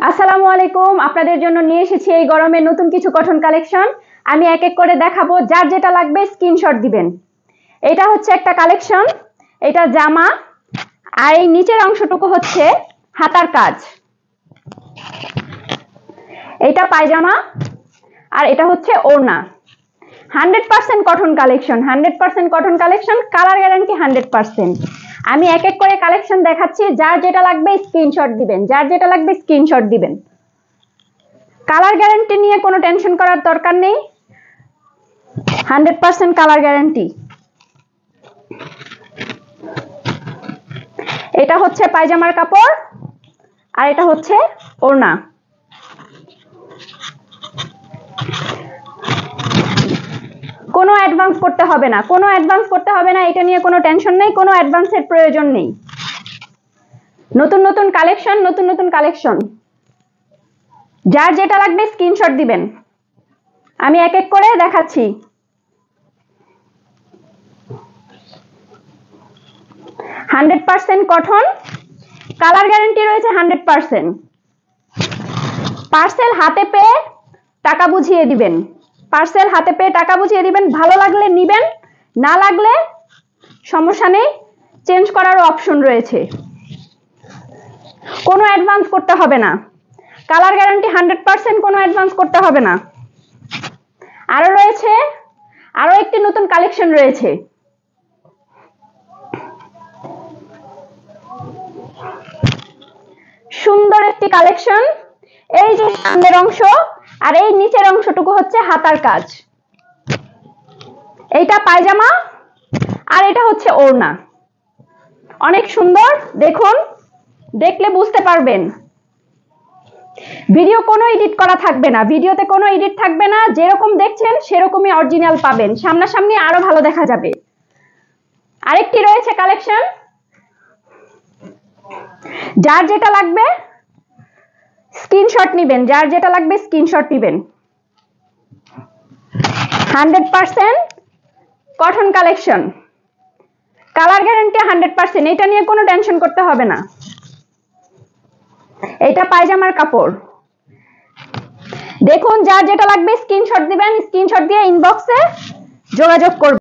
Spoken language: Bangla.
আসসালামু আলাইকুম। আপনাদের জন্য নিয়ে এসেছি এই গরমে নতুন কিছু কটন কালেকশন। আমি এক এক করে দেখাবো, যার যেটা লাগবে স্ক্রিনশট দিবেন। এটা হচ্ছে একটা কালেকশন, এটা জামা, আর এই নিচের অংশটুকু হচ্ছে হাতার কাজ। এটা পায়জামা আর এটা হচ্ছে ওড়না। 100% cotton collection, 100% cotton collection, colour guarantee 100%। আমি এক এক করে কালেকশন দেখাচ্ছি, যার যেটা লাগবে স্ক্রিনশট দিবেন, যার যেটা লাগবে স্ক্রিনশট দিবেন। কালার গ্যারান্টি নিয়ে কোনো টেনশন করার দরকার নেই, 100% কালার গ্যারান্টি। এটা হচ্ছে পায়জামার কাপড় আর এটা হচ্ছে ওড়না। কোনো অ্যাডভান্স করতে হবে না, কোনো অ্যাডভান্স করতে হবে না, এটা নিয়ে কোনো টেনশন নেই, কোনো অ্যাডভান্সের প্রয়োজন নেই। নতুন নতুন কালেকশন, নতুন নতুন কালেকশন, যার যেটা লাগবে স্ক্রিনশট দিবেন। আমি এক এক করে দেখাচ্ছি। Hundred percent cotton, colour guarantee রয়েছে 100%। পার্সেল হাতে পেয়ে টাকা বুঝিয়ে দিবেন, পার্সেল হাতে পেয়ে টাকা বুঝিয়ে দিবেন। ভালো লাগলে নিবেন, না লাগলে সমস্যা নেই, চেঞ্জ করারও অপশন রয়েছে। কোনো অ্যাডভান্স করতে হবে না, কালার গ্যারান্টি 100%, কোনো অ্যাডভান্স করতে হবে না। আরো রয়েছে, আরো একটি নতুন কালেকশন রয়েছে। সুন্দর একটি কালেকশন। এই যে সামনের অংশ আর এই নিচের অংশটুকু হচ্ছে হাতার কাজ। এইটা পায়জামা আর এটা হচ্ছে ওড়না। অনেক সুন্দর, দেখুন, দেখলে বুঝতে পারবেন। ভিডিও কোনো এডিট করা থাকবে না, ভিডিওতে কোনো এডিট থাকবে না, যেরকম দেখছেন সেরকমই অরিজিনাল পাবেন, সামনাসামনি আরো ভালো দেখা যাবে। আরেকটি রয়েছে কালেকশন, যার যেটা লাগবে স্ক্রিনশট নিবেন, যার যেটা লাগবে স্ক্রিনশট নিবেন। 100% কটন কালেকশন, কালার গ্যারান্টি 100%, এটা নিয়ে কোনো টেনশন করতে হবে না। এটা পায়জামার কাপড়। দেখুন, যার যেটা লাগবে স্ক্রিনশট দিবেন, স্ক্রিনশট দিয়ে ইনবক্সে যোগাযোগ করবেন।